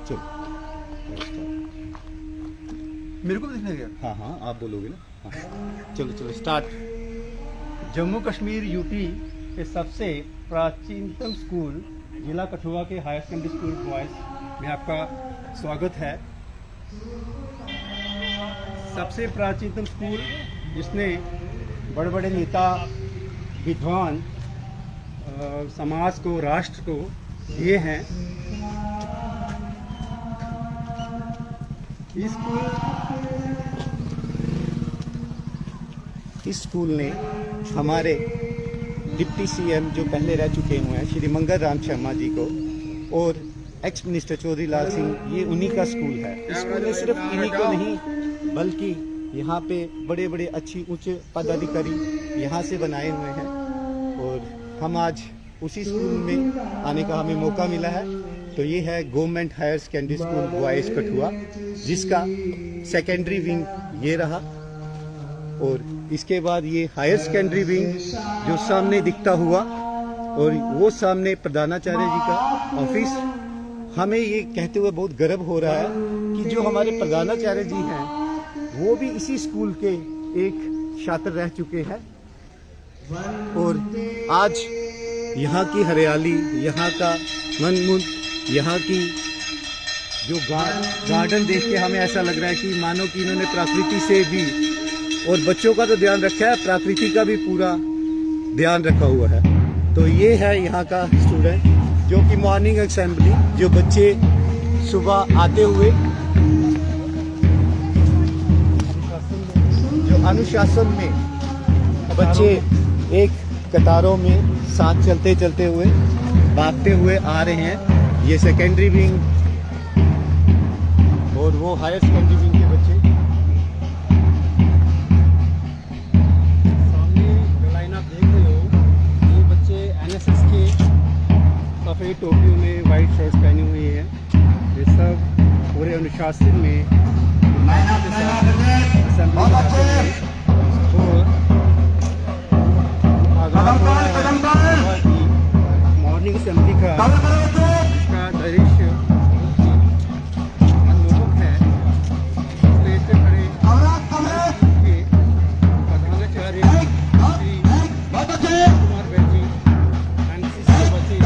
चलो मेरे को भी दिखाई गया। हाँ हाँ आप बोलोगे ना। हाँ चलो चलो स्टार्ट। जम्मू कश्मीर यूटी के सबसे प्राचीनतम स्कूल जिला कठुआ के हायर सेकेंडरी स्कूल बॉयज़ में आपका स्वागत है। सबसे प्राचीनतम स्कूल जिसने बड़े बड़े नेता, विद्वान, समाज को, राष्ट्र को दिए हैं। इस स्कूल ने हमारे डिप्टी सीएम जो पहले रह चुके हुए हैं श्री मंगल राम शर्मा जी को और एक्स मिनिस्टर चौधरी लाल सिंह, ये उन्हीं का स्कूल है। इस स्कूल ने सिर्फ इन्हीं को नहीं बल्कि यहाँ पे बड़े बड़े अच्छी उच्च पदाधिकारी यहाँ से बनाए हुए हैं और हम आज उसी स्कूल में आने का हमें मौका मिला है। तो ये है government higher secondary school boys Kathua, जिसका सेकेंडरी विंग ये रहा और इसके बाद ये हायर सेकेंडरी विंग जो सामने दिखता हुआ और वो सामने प्रधानाचार्य जी का ऑफिस। हमें ये कहते हुए बहुत गर्व हो रहा है कि जो हमारे प्रधानाचार्य जी हैं वो भी इसी स्कूल के एक छात्र रह चुके हैं और आज यहाँ की हरियाली, यहाँ का मनमुन, यहाँ की जो गार्डन देख के हमें ऐसा लग रहा है कि मानो कि इन्होंने प्रकृति से भी, और बच्चों का तो ध्यान रखा है, प्रकृति का भी पूरा ध्यान रखा हुआ है। तो ये है यहाँ का स्टूडेंट जो कि मॉर्निंग असेंबली, जो बच्चे सुबह आते हुए जो अनुशासन में बच्चे एक कतारों में साथ चलते चलते हुए, भागते हुए आ रहे हैं। ये सेकेंडरी विंग और वो हायर सेकेंडरी विंग के बच्चे। सामने जो लाइन आप देख रहे हो, ये बच्चे एनएसएस के सफ़ेद टोपियों में वाइट शर्ट्स पहने हुए हैं। ये सब पूरे अनुशासन में मॉर्निंग असेंबली का इसका दृश्य मनमोहक है। स्टेज पे खड़े के प्रधानाचार्य श्री कुमार बैजी, एनसीसी के बच्चे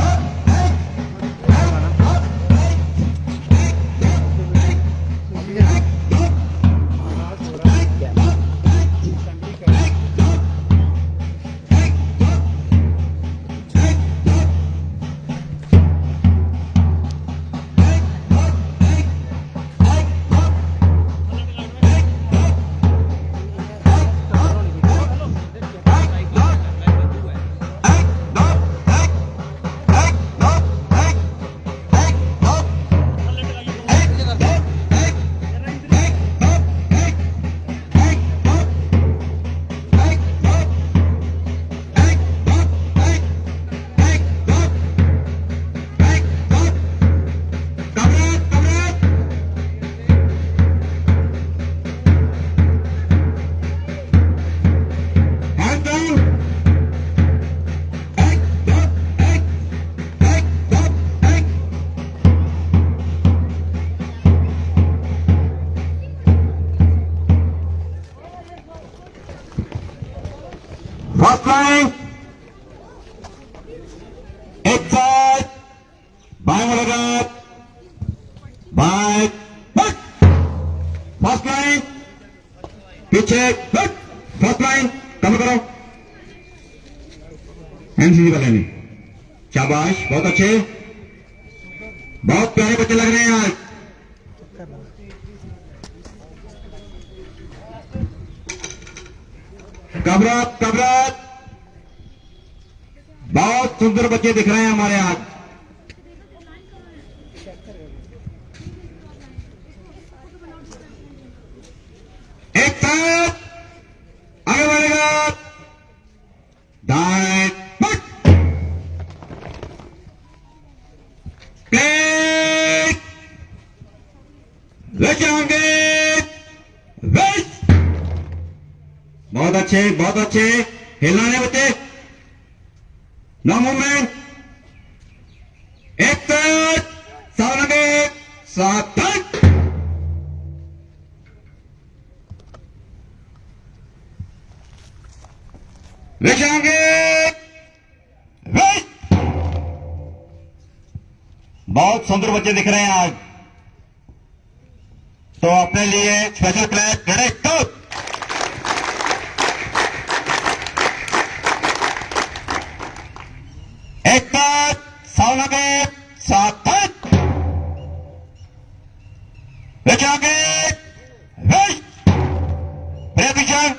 फर्स्ट लाइन एक साइड, बाएं मुलाकात, बाएं फर्स्ट लाइन, पीछे फर्स्ट लाइन, कम करो। एनसीसी वाले ने शाबाश, बहुत अच्छे, बहुत प्यारे बच्चे लग रहे हैं आज। कबरत कबरत, बहुत सुंदर बच्चे दिख रहे हैं हमारे आज। एक साथ आगे बढ़ेगा, दाएं प्लेट ले जाएंगे, बहुत अच्छे, बहुत अच्छे, हिलना है बच्चे, नो मूवमेंट, एक साथ, सावधान। विश्रांगे बहुत सुंदर बच्चे दिख रहे हैं आज, तो अपने लिए स्पेशल क्लैप रेडी टू। एक बार सावधान सावधान। विश्रांगे प्रेमिशन।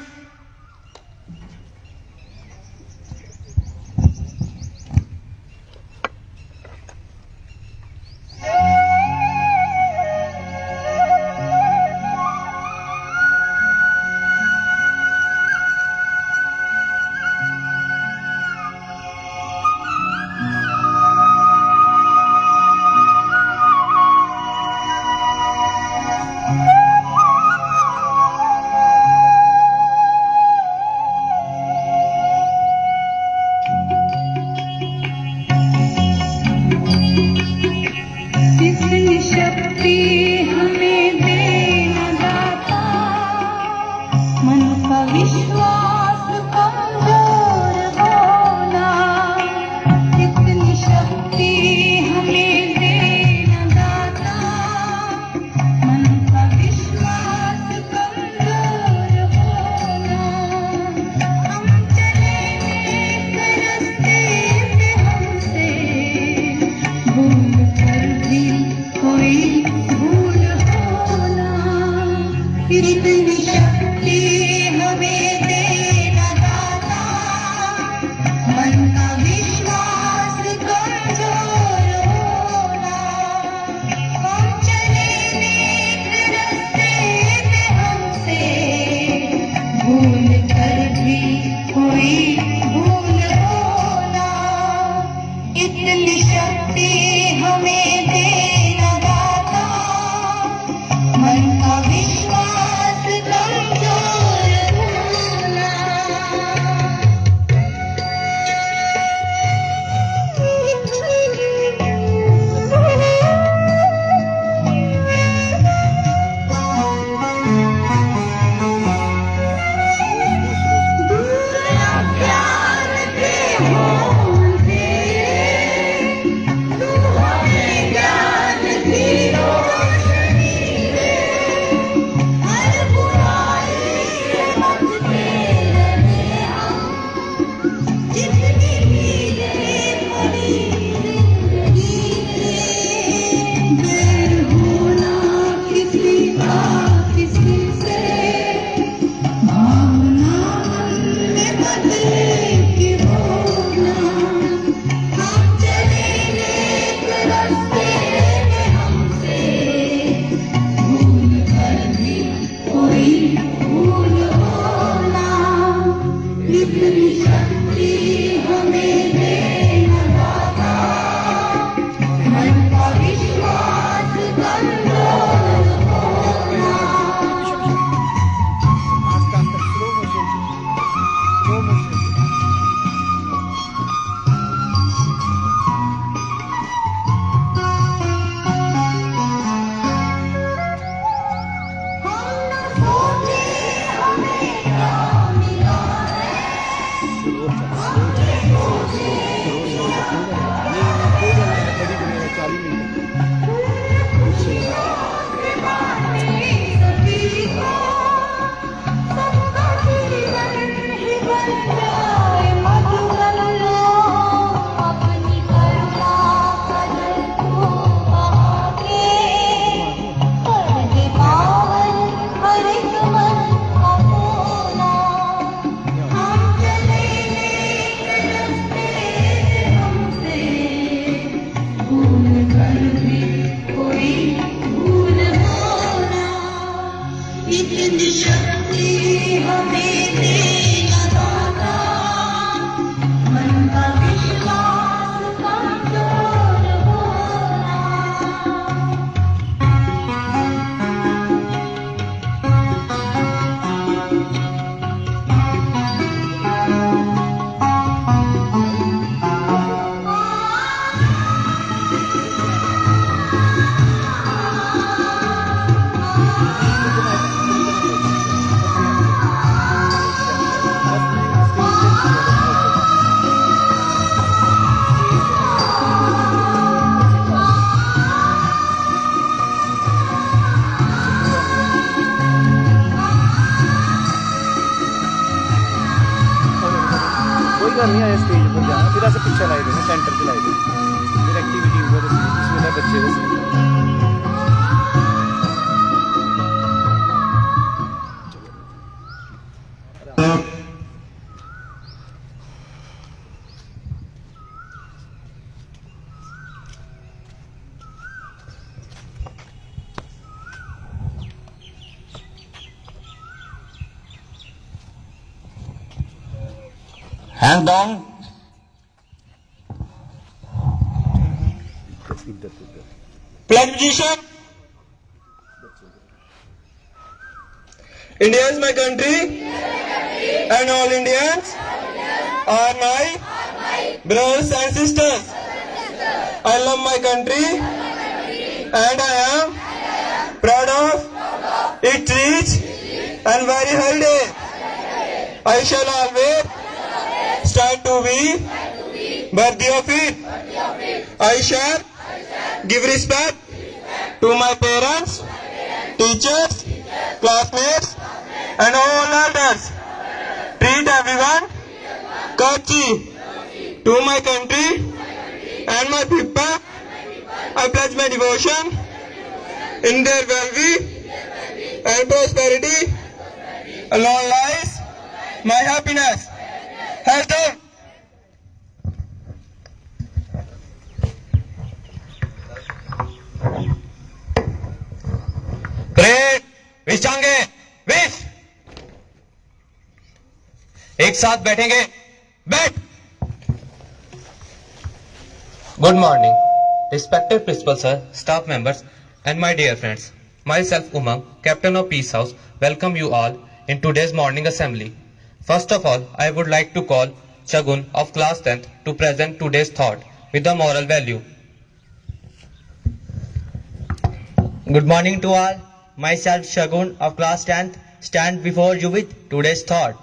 सीधा नहीं आया स्टेज पर जाना, फिर अस पिछे लाई देने सेंटर च लाई देने फिर एक्टिविटी उधर इस वेले बच्चे दस्सने। Hands down. Pledge position. India is my country, and all Indians are my brothers and sisters. I love my country, and I am proud of its rich and very heritage. I shall always stand to be worthy of it. I shall give respect to my parents, teachers, classmates, and all elders. Treat everyone courtesy to my country and my people. I pledge my devotion in their well-being and prosperity. Along lies my happiness. Health. Great. विशांगे विश एक साथ बैठेंगे बैठ Good morning, respected principal sir, staff members, and my dear friends. Myself Umang, captain of Peace House, welcome you all in today's morning assembly. First of all, I would like to call Shagun of class 10th to present today's thought with a moral value. Good morning to all. Myself Shagun of class 10th stand before you with today's thought.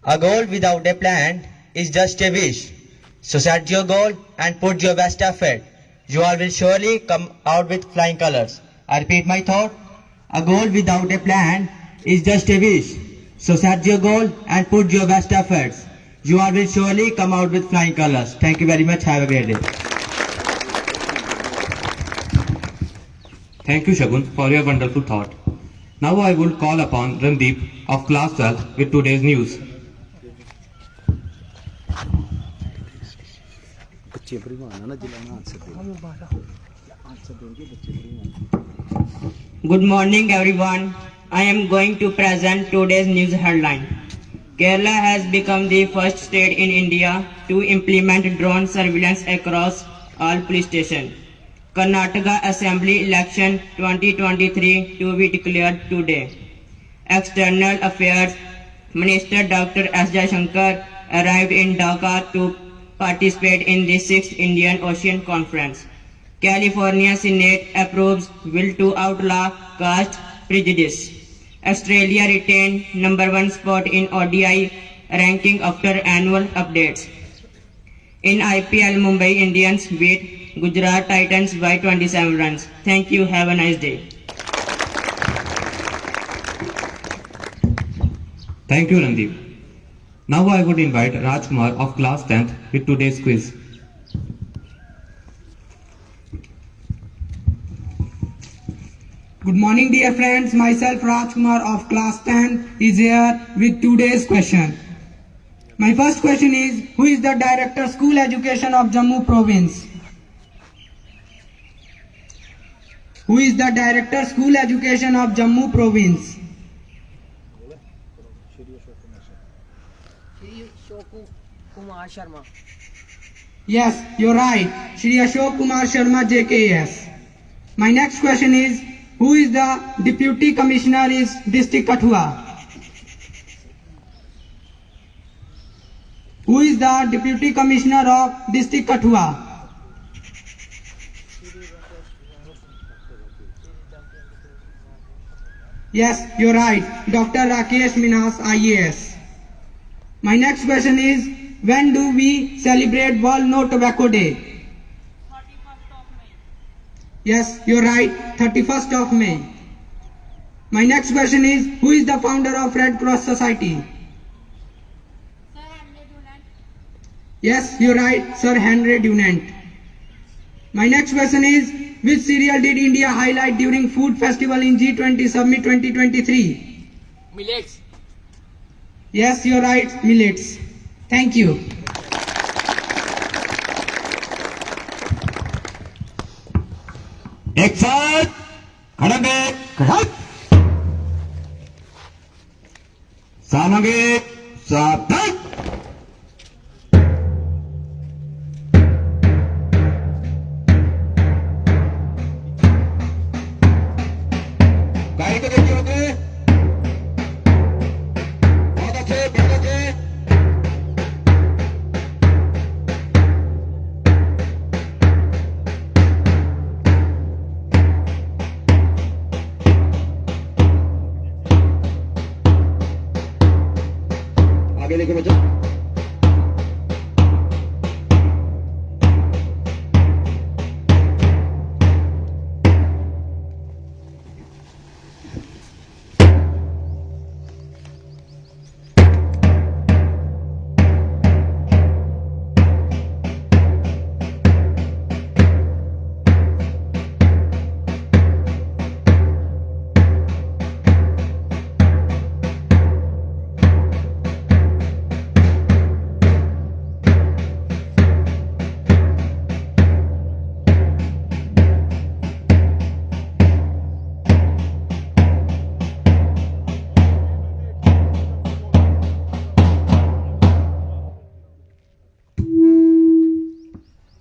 A goal without a plan is just a wish. So set your goal and put your best effort. You all will surely come out with flying colors. I repeat my thought. A goal without a plan is just a wish. So set your goal and put your best efforts. You all will surely come out with flying colors. Thank you very much. Have a great day. Thank you Shagun for your wonderful thought. Now I will call upon Randeep of class 12 with today's news. Good morning everyone. I am going to present today's news headline. Kerala has become the first state in India to implement drone surveillance across all police stations. Karnataka Assembly election 2023 to be declared today. External Affairs Minister Dr. S. Jaishankar arrived in Dhaka to participate in the 6th Indian Ocean Conference. California Senate approves bill to outlaw caste prejudice. Australia retained #1 spot in ODI ranking after annual updates. In IPL, Mumbai Indians beat Gujarat Titans by 27 runs. Thank you. Have a nice day. Thank you Randeep. Now I would invite Rajkumar of class 10th with today's quiz. Good morning dear friends, myself Rajkumar of class 10 is here with today's question. My first question is, who is the Director School Education of Jammu Province? Who is the Director School Education of Jammu Province? Kumar Sharma. Yes, you're right. Shri Ashok Kumar Sharma JKS. My next question is, who is the Deputy Commissioner is District Kathua? Who is the Deputy Commissioner of District Kathua? Yes, you're right. Dr. Rakesh Minhas IAS. My next question is, when do we celebrate World No Tobacco Day? 31st of May. Yes, you're right. 31st of May. My next question is, who is the founder of Red Cross Society? Sir Henry Dunant. Yes, you're right, Sir Henry Dunant. My next question is, which cereal did India highlight during Food Festival in G20 Summit 2023? Millets. Yes, you're right, millets. Thank you. एक साथ खड़ंगे खड़क सामंगे सावधान गाड़ी को देखते होते बहुत अच्छे बहुत अच्छे आगे देखो बच्चों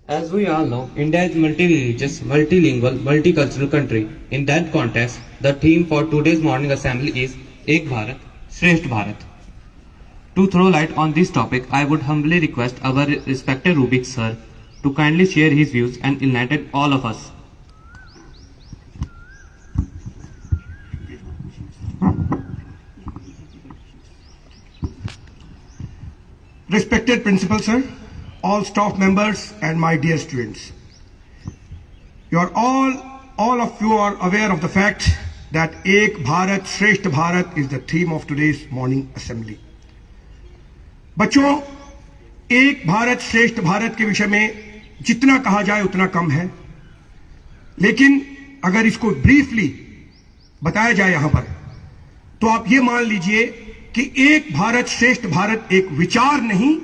As we all know, India is multi-religious, multilingual, multicultural country. In that context, the theme for today's morning assembly is Ek Bharat, Shresth Bharat. To throw light on this topic, I would humbly request our respected Rubik sir to kindly share his views and enlighten all of us. Respected Principal Sir, all staff members and my dear students. You are all of you are aware of the fact that Ek Bharat Shresth Bharat is the theme of today's morning assembly. बच्चों, एक भारत श्रेष्ठ भारत के विषय में जितना कहा जाए उतना कम है, लेकिन अगर इसको ब्रीफली बताया जाए यहां पर, तो आप ये मान लीजिए कि एक भारत श्रेष्ठ भारत एक विचार नहीं,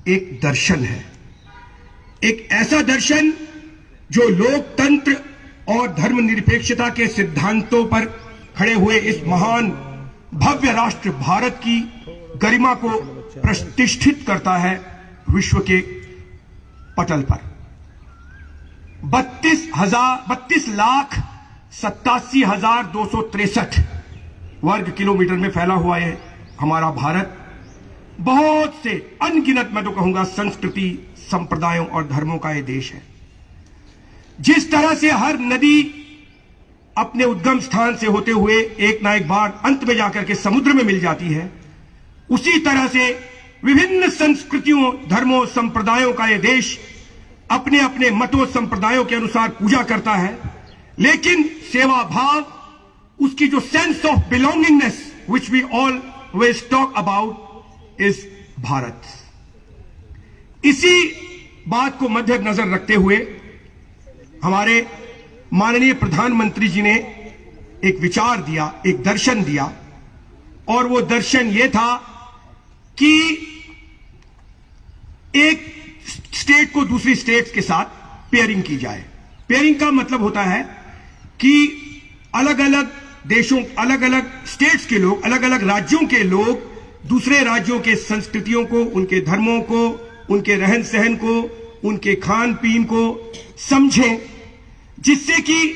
एक दर्शन है। एक ऐसा दर्शन जो लोकतंत्र और धर्मनिरपेक्षता के सिद्धांतों पर खड़े हुए इस महान भव्य राष्ट्र भारत की गरिमा को प्रतिष्ठित करता है विश्व के पटल पर। 32,87,263 वर्ग किलोमीटर में फैला हुआ है हमारा भारत। बहुत से अनगिनत, मैं तो कहूंगा, संस्कृति, संप्रदायों और धर्मों का यह देश है। जिस तरह से हर नदी अपने उद्गम स्थान से होते हुए एक ना एक बार अंत में जाकर के समुद्र में मिल जाती है, उसी तरह से विभिन्न संस्कृतियों, धर्मों, संप्रदायों का यह देश अपने अपने मतों, संप्रदायों के अनुसार पूजा करता है, लेकिन सेवा भाव, उसकी जो sense of belongingness which we always talk about is Bharat. इसी बात को मद्देनजर रखते हुए हमारे माननीय प्रधानमंत्री जी ने एक विचार दिया, एक दर्शन दिया, और वो दर्शन ये था कि एक स्टेट को दूसरी स्टेट्स के साथ पेयरिंग की जाए। पेयरिंग का मतलब होता है कि अलग अलग देशों, अलग अलग स्टेट्स के लोग, अलग अलग राज्यों के लोग दूसरे राज्यों के संस्कृतियों को, उनके धर्मों को, उनके रहन सहन को, उनके खान पीन को समझें, जिससे कि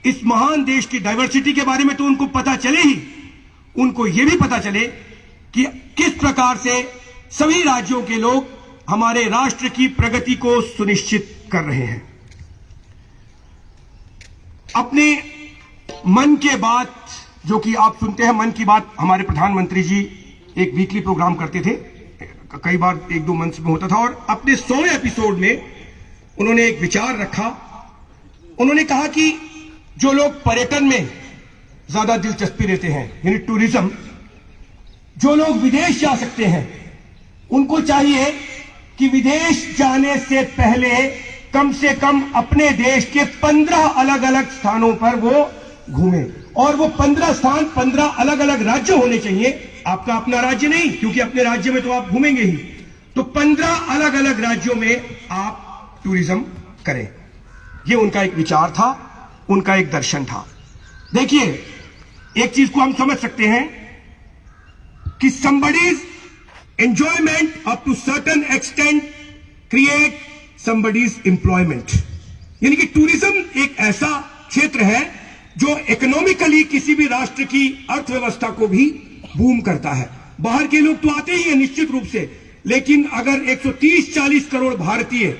इस महान देश की डाइवर्सिटी के बारे में तो उनको पता चले ही, उनको यह भी पता चले कि किस प्रकार से सभी राज्यों के लोग हमारे राष्ट्र की प्रगति को सुनिश्चित कर रहे हैं। अपने मन की बात, जो कि आप सुनते हैं, मन की बात हमारे प्रधानमंत्री जी एक वीकली प्रोग्राम करते थे, कई बार 1-2 मंथ्स में होता था, और अपने 100वें एपिसोड में उन्होंने एक विचार रखा। उन्होंने कहा कि जो लोग पर्यटन में ज्यादा दिलचस्पी लेते हैं, यानी टूरिज्म, जो लोग विदेश जा सकते हैं, उनको चाहिए कि विदेश जाने से पहले कम से कम अपने देश के 15 अलग अलग स्थानों पर वो घूमे, और वो 15 स्थान 15 अलग अलग राज्य होने चाहिए, आपका अपना राज्य नहीं, क्योंकि अपने राज्य में तो आप घूमेंगे ही, तो 15 अलग अलग राज्यों में आप टूरिज्म करें। ये उनका एक विचार था, उनका एक दर्शन था। देखिए, एक चीज को हम समझ सकते हैं कि somebody's enjoyment up to certain extent create somebody's employment, यानी कि टूरिज्म एक ऐसा क्षेत्र है जो इकोनॉमिकली किसी भी राष्ट्र की अर्थव्यवस्था को भी बूम करता है। बाहर के लोग तो आते ही हैं निश्चित रूप से, लेकिन अगर 130-40 करोड़ भारतीय,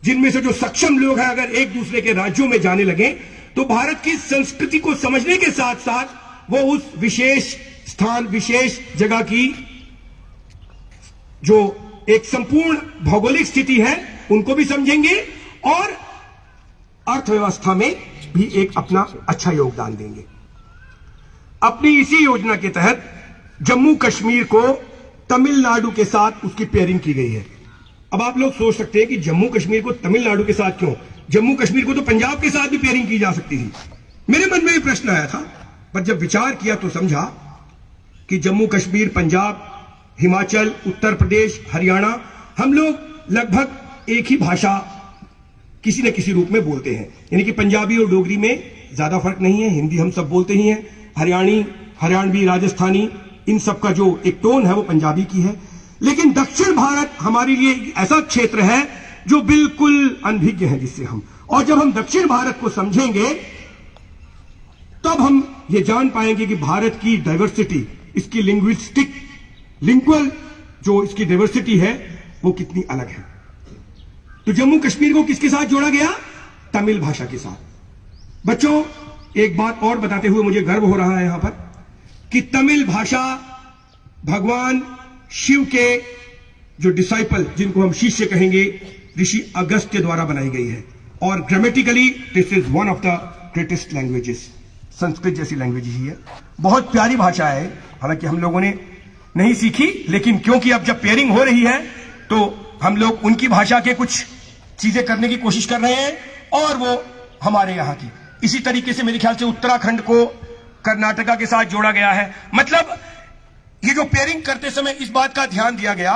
जिनमें से जो सक्षम लोग हैं, अगर एक दूसरे के राज्यों में जाने लगे, तो भारत की संस्कृति को समझने के साथ साथ वो उस विशेष स्थान, विशेष जगह की जो एक संपूर्ण भौगोलिक स्थिति है उनको भी समझेंगे और अर्थव्यवस्था में भी एक अपना अच्छा योगदान देंगे। अपनी इसी योजना के तहत जम्मू कश्मीर को तमिलनाडु के साथ उसकी पेयरिंग की गई है। अब आप लोग सोच सकते हैं कि जम्मू कश्मीर को तमिलनाडु के साथ क्यों? जम्मू कश्मीर को तो पंजाब के साथ भी पेयरिंग की जा सकती थी। मेरे मन में ये प्रश्न आया था, पर जब विचार किया तो समझा कि जम्मू कश्मीर, पंजाब, हिमाचल, उत्तर प्रदेश, हरियाणा, हम लोग लगभग एक ही भाषा किसी न किसी रूप में बोलते हैं, यानी कि पंजाबी और डोगरी में ज्यादा फर्क नहीं है, हिंदी हम सब बोलते ही हैं, हरियाणवी, राजस्थानी, इन सब का जो एक टोन है वो पंजाबी की है। लेकिन दक्षिण भारत हमारे लिए एक ऐसा क्षेत्र है जो बिल्कुल अनभिज्ञ है जिससे हम, और जब हम दक्षिण भारत को समझेंगे तब हम ये जान पाएंगे कि भारत की डाइवर्सिटी, इसकी लिंग्वल जो इसकी डाइवर्सिटी है वो कितनी अलग है। तो जम्मू कश्मीर को किसके साथ जोड़ा गया? तमिल भाषा के साथ। बच्चों, एक बात और बताते हुए मुझे गर्व हो रहा है यहां पर कि तमिल भाषा भगवान शिव के जो डिसाइपल, जिनको हम शिष्य कहेंगे, ऋषि अगस्त के द्वारा बनाई गई है, और grammatically this is one of the greatest languages. Sanskrit जैसी लैंग्वेज ही है, बहुत प्यारी भाषा है। हालांकि हम लोगों ने नहीं सीखी, लेकिन क्योंकि अब जब पेयरिंग हो रही है तो हम लोग उनकी भाषा के कुछ चीजें करने की कोशिश कर रहे हैं, और वो हमारे यहाँ की। इसी तरीके से मेरे ख्याल से उत्तराखंड को कर्नाटका के साथ जोड़ा गया है। मतलब ये जो पेयरिंग करते समय इस बात का ध्यान दिया गया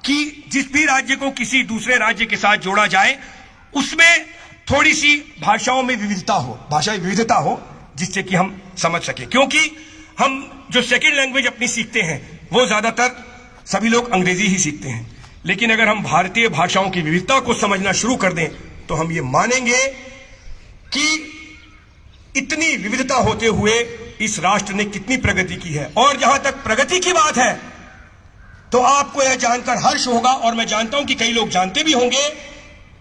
कि जिस भी राज्य को किसी दूसरे राज्य के साथ जोड़ा जाए उसमें थोड़ी सी भाषाओं में विविधता हो, भाषाई विविधता हो, जिससे कि हम समझ सके। क्योंकि हम जो सेकेंड लैंग्वेज अपनी सीखते हैं वो ज्यादातर सभी लोग अंग्रेजी ही सीखते हैं, लेकिन अगर हम भारतीय भाषाओं की विविधता को समझना शुरू कर दें तो हम ये मानेंगे कि इतनी विविधता होते हुए इस राष्ट्र ने कितनी प्रगति की है। और जहां तक प्रगति की बात है तो आपको यह जानकर हर्ष होगा, और मैं जानता हूं कि कई लोग जानते भी होंगे,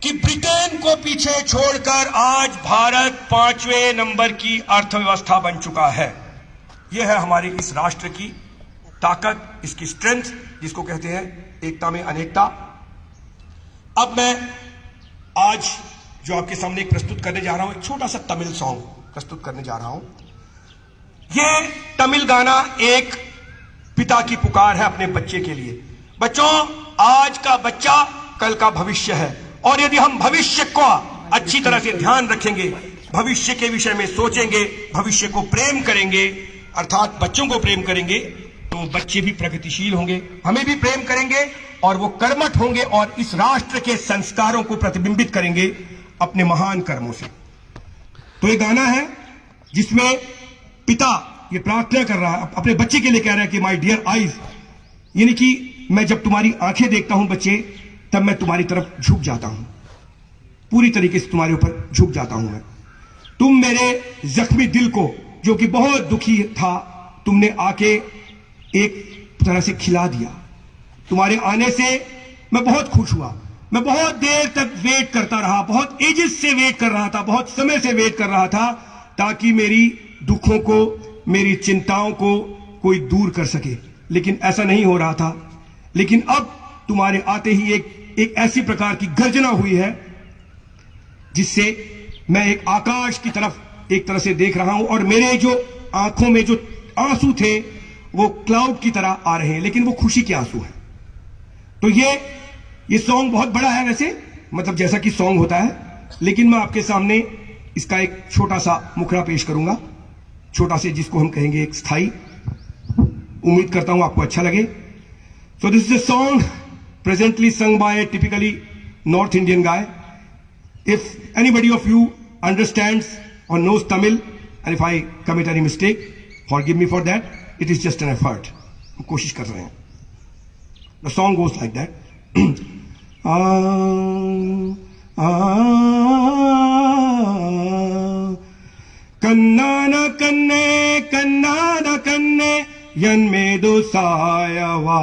कि ब्रिटेन को पीछे छोड़कर आज भारत 5वें नंबर की अर्थव्यवस्था बन चुका है। यह है हमारे इस राष्ट्र की ताकत, इसकी स्ट्रेंथ, जिसको कहते हैं एकता में अनेकता। अब मैं आज जो आपके सामने एक प्रस्तुत करने जा रहा हूं, एक छोटा सा तमिल सॉन्ग प्रस्तुत करने जा रहा हूं। यह तमिल गाना एक पिता की पुकार है अपने बच्चे के लिए। बच्चों, आज का बच्चा कल का भविष्य है, और यदि हम भविष्य को अच्छी तरह से ध्यान रखेंगे, भविष्य के विषय में सोचेंगे, भविष्य को प्रेम करेंगे, अर्थात बच्चों को प्रेम करेंगे, तो बच्चे भी प्रगतिशील होंगे, हमें भी प्रेम करेंगे, और वो कर्मठ होंगे और इस राष्ट्र के संस्कारों को प्रतिबिंबित करेंगे अपने महान कर्मों से। तो ये गाना है जिसमें पिता ये प्रार्थना कर रहा है, अपने बच्चे के लिए कह रहा है कि माय डियर आईज, यानी कि मैं जब तुम्हारी आंखें देखता हूं बच्चे, तब मैं तुम्हारी तरफ झुक जाता हूं, पूरी तरीके से तुम्हारे ऊपर झुक जाता हूं मैं। तुम मेरे जख्मी दिल को, जो कि बहुत दुखी था, तुमने आके एक तरह से खिला दिया। तुम्हारे आने से मैं बहुत खुश हुआ। मैं बहुत देर तक वेट करता रहा, बहुत एजेस से वेट कर रहा था, बहुत समय से वेट कर रहा था, ताकि मेरी दुखों को, मेरी चिंताओं को कोई दूर कर सके, लेकिन ऐसा नहीं हो रहा था। लेकिन अब तुम्हारे आते ही एक ऐसी प्रकार की गर्जना हुई है जिससे मैं एक आकाश की तरफ एक तरह से देख रहा हूं, और मेरे जो आंखों में जो आंसू थे वो क्लाउड की तरह आ रहे हैं, लेकिन वो खुशी के आंसू हैं। तो ये ये सॉन्ग बहुत बड़ा है वैसे, मतलब जैसा कि सॉन्ग होता है, लेकिन मैं आपके सामने इसका एक छोटा सा मुखड़ा पेश करूंगा, छोटा से, जिसको हम कहेंगे एक स्थाई। उम्मीद करता हूं आपको अच्छा लगे। So this is a song presently sung by a typically North Indian guy. If anybody of you understands or knows Tamil, and if I commit any mistake, forgive me for that. It is just an effort. हम कोशिश कर रहे हैं। The song goes like that. Kannan कन्ने यन्मेदु सायवा,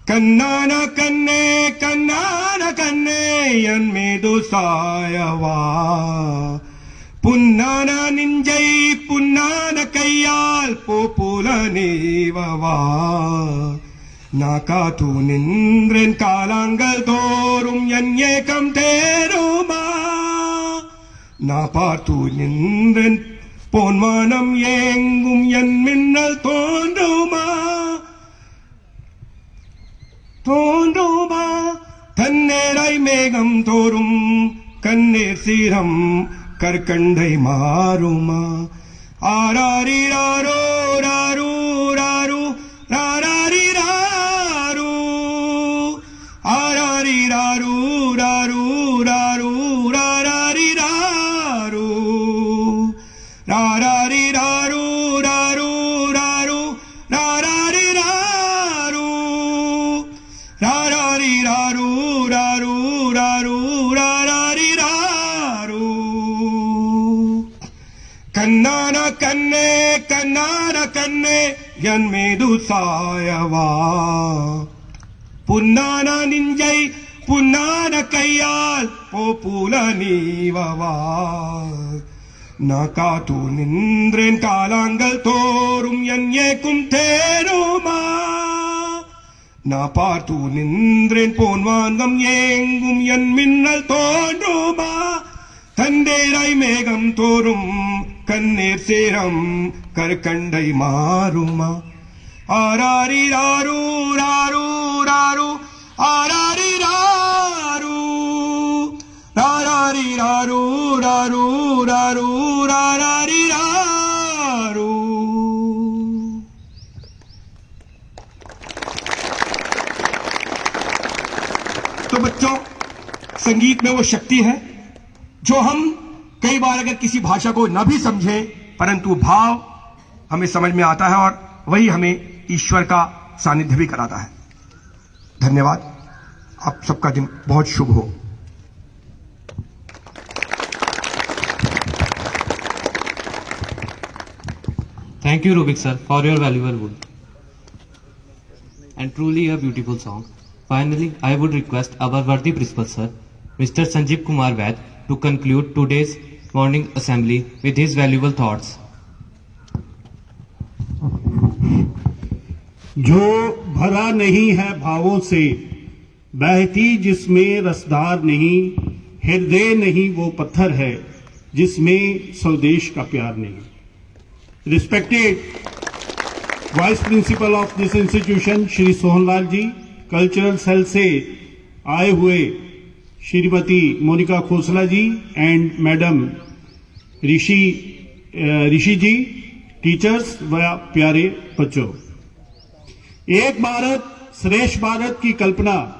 कन्नान कन्ने यन्मेदु सायवा, पुन्नान निंजै पुन्नान कैयाल Pupul नीववा, नाकातु निंद्रन कालांगल तोरुम यन्येकम तेरुमा, नापातु निंद्रन पोन्मानम येंगुम यन्मिन्नल तोंडुमा, तोंडुमा तन्नेराई मेघम तोरुम कन्नेर serum करकंडै मारुमा, आरारी रारो रारू रारू रारारी रारू, आरारी रारू रारू रारू रारारी रारू, रारारी रारू रारू रारू रारारी रारू, रारारी रारू रारू रारू रारारी रारू, कन्नान कन्ने यन्मेदु सायवा, पुन्नान निंजै पुन्नान कैयाल Pupul नीववा, नाकातु निंद्रेन कालांगल तोरुम यन्येकुम तेरुमा, नापातु निंद्रेन पोन्वांगम येंगुम यन्मिन्नल तोंडुमा, तंडेराई मेघम तोरुम कन्नेर serum करकंडै मारुमा, आरारी रारू रारू रारू आरारी रारू, रारारी रारू रारू रारू रारारी रारू। तो बच्चों, संगीत में वो शक्ति है जो हम कई बार अगर किसी भाषा को न भी समझें, परंतु भाव हमें समझ में आता है और वही हमें ईश्वर का सानिध्य भी कराता है। धन्यवाद। आप सबका दिन बहुत शुभ हो। Thank you, Rubik sir, for your valuable word. And truly a beautiful song. Finally, I would request our worthy principal sir, Mr. Sanjeev Kumar Vaid, to conclude today's morning assembly with his valuable thoughts. जो भरा नहीं है भावों से, बहती जिसमें रसदार नहीं, हृदय नहीं वो पत्थर है जिसमें स्वदेश का प्यार नहीं। Respected Vice Principal of this institution, Shri Sohanlal ji, cultural cell से आए हुए Shrimati Monika Khosla ji and madam Rishi ji, teachers व प्यारे बच्चों, एक भारत श्रेष्ठ भारत की कल्पना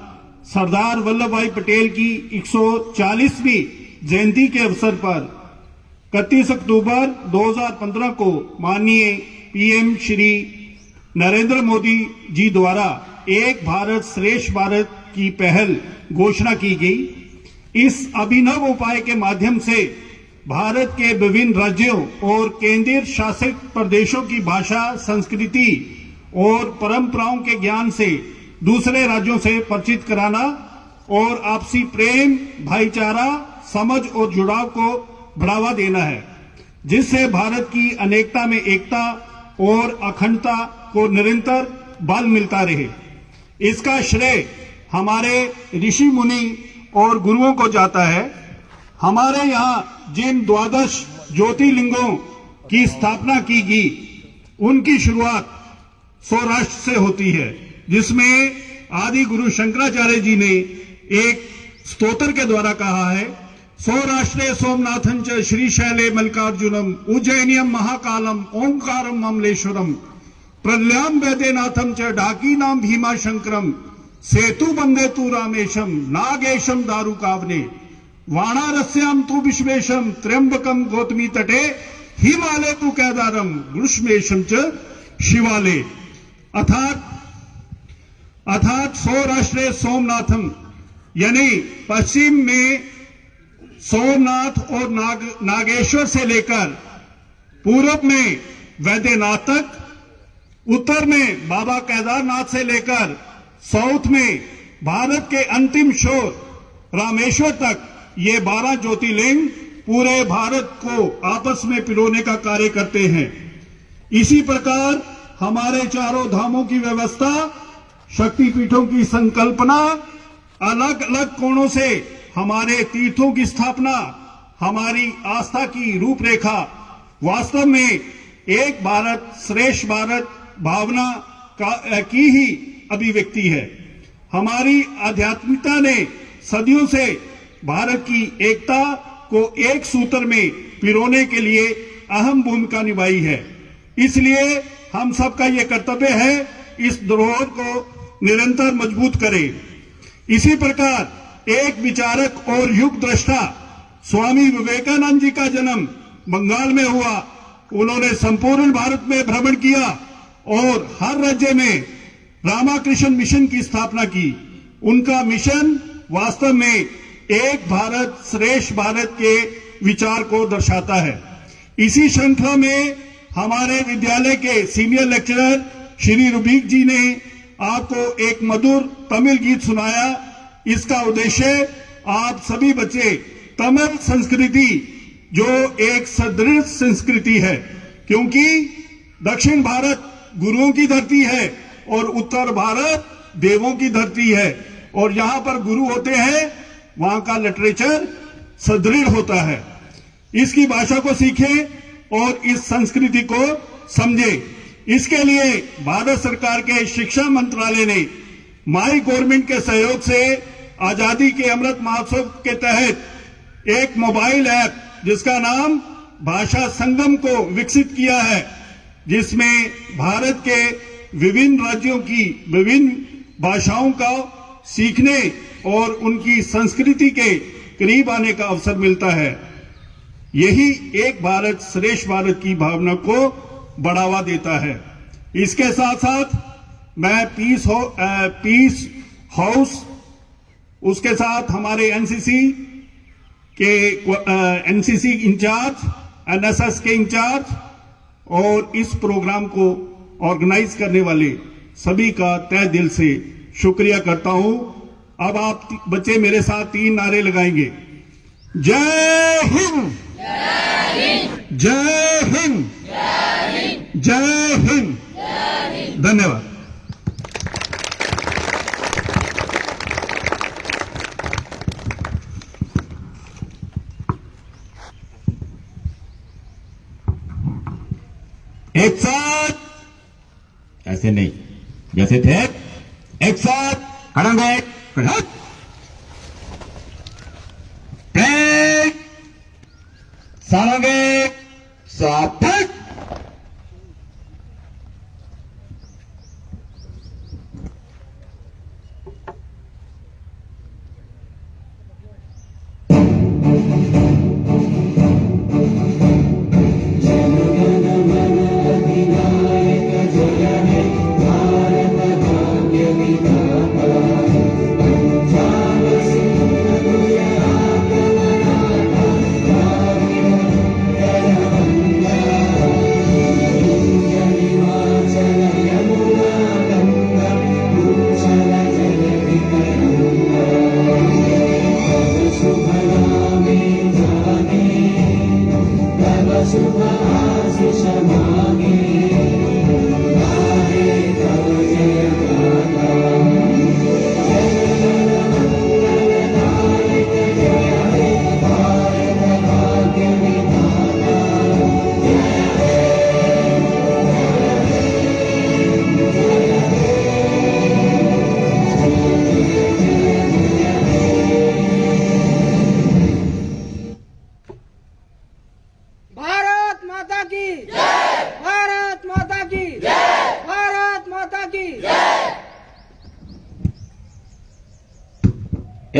सरदार वल्लभ भाई पटेल की 140वीं जयंती के अवसर पर 31 अक्टूबर 2015 को माननीय पीएम श्री नरेंद्र मोदी जी द्वारा एक भारत श्रेष्ठ भारत की पहल घोषणा की गई। इस अभिनव उपाय के माध्यम से भारत के विभिन्न राज्यों और केंद्रीय शासित प्रदेशों की भाषा, संस्कृति और परंपराओं के ज्ञान से दूसरे राज्यों से परिचित कराना और आपसी प्रेम, भाईचारा, समझ और जुड़ाव को बढ़ावा देना है, जिससे भारत की अनेकता में एकता और अखंडता को निरंतर बल मिलता रहे। इसका श्रेय हमारे ऋषि मुनि और गुरुओं को जाता है। हमारे यहाँ जिन 12 ज्योतिर्लिंगों की स्थापना की गई, उनकी शुरुआत सौराष्ट्र से होती है, जिसमें आदि गुरु शंकराचार्य जी ने एक स्तोत्र के द्वारा कहा है, सौराष्ट्रे सोमनाथं च श्रीशैले मल्लिकार्जुनम उज्जैनियम महाकालम ओंकारम अमलेश्वरम प्रल्याम वैद्यनाथम च डाकीनाम भीमा शंकरम सेतु बंदे तु रामेशम नागेशम दारुकावने वाणारस्याम तु विश्वेशम त्र्यंबकम गौतमी तटे हिमालय तु केदारम ग्रुष्मेशम च शिवाले। अर्थात सौराष्ट्रे सोमनाथम यानी पश्चिम में सोमनाथ और नागेश्वर से लेकर पूर्व में वैद्यनाथ तक, उत्तर में बाबा केदारनाथ से लेकर साउथ में भारत के अंतिम छोर रामेश्वर तक ये 12 ज्योतिर्लिंग पूरे भारत को आपस में पिरोने का कार्य करते हैं। इसी प्रकार हमारे चारों धामों की व्यवस्था, शक्तिपीठों की संकल्पना, अलग अलग कोणों से हमारे तीर्थों की स्थापना, हमारी आस्था की रूपरेखा वास्तव में एक भारत श्रेष्ठ भारत भावना की ही अभिव्यक्ति है। हमारी आध्यात्मिकता ने सदियों से भारत की एकता को एक सूत्र में पिरोने के लिए अहम भूमिका निभाई है। इसलिए हम सबका यह कर्तव्य है इस धरोहर को निरंतर मजबूत करें। इसी प्रकार एक विचारक और युग दृष्टा स्वामी विवेकानंद जी का जन्म बंगाल में हुआ। उन्होंने संपूर्ण भारत में भ्रमण किया और हर राज्य में रामाकृष्ण मिशन की स्थापना की। उनका मिशन वास्तव में एक भारत श्रेष्ठ भारत के विचार को दर्शाता है। इसी श्रृंखला में हमारे विद्यालय के सीनियर लेक्चरर श्री रुबीक जी ने आपको एक मधुर तमिल गीत सुनाया। इसका उद्देश्य आप सभी बच्चे तमिल संस्कृति जो एक सदृढ़ संस्कृति है, क्योंकि दक्षिण भारत गुरुओं की धरती है और उत्तर भारत देवों की धरती है, और जहां पर गुरु होते हैं वहां का लिटरेचर सुदृढ़ होता है। इसकी भाषा को सीखें और इस संस्कृति को समझें। इसके लिए भारत सरकार के शिक्षा मंत्रालय ने माई गवर्नमेंट के सहयोग से आजादी के अमृत महोत्सव के तहत एक मोबाइल ऐप जिसका नाम भाषा संगम को विकसित किया है, जिसमें भारत के विभिन्न राज्यों की विभिन्न भाषाओं का सीखने और उनकी संस्कृति के करीब आने का अवसर मिलता है। यही एक भारत श्रेष्ठ भारत की भावना को बढ़ावा देता है। इसके साथ साथ मैं पीस हाउस, उसके साथ हमारे एनसीसी के एनसीसी इंचार्ज, एनएसएस के इंचार्ज और इस प्रोग्राम को ऑर्गेनाइज करने वाले सभी का तहे दिल से शुक्रिया करता हूं। अब आप बच्चे मेरे साथ 3 नारे लगाएंगे। जय हिंद, जय हिंद, जय हिंद। धन्यवाद। एक साथ, ऐसे नहीं, जैसे थे एक साथ खड़ेंगे, सारेंगे, सार्थक।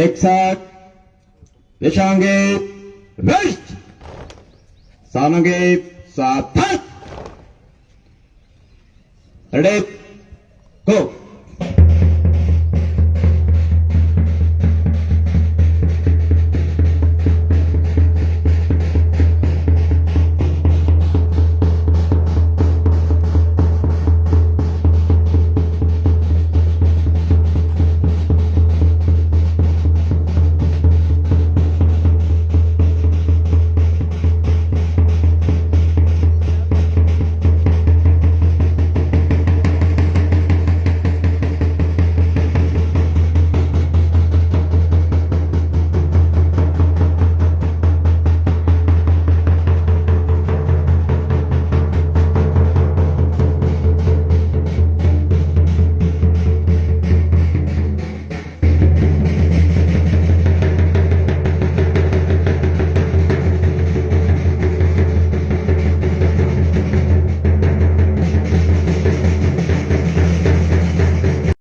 एक साथ दिशांगे रश्ट सानोगे सार्थक रेडी गो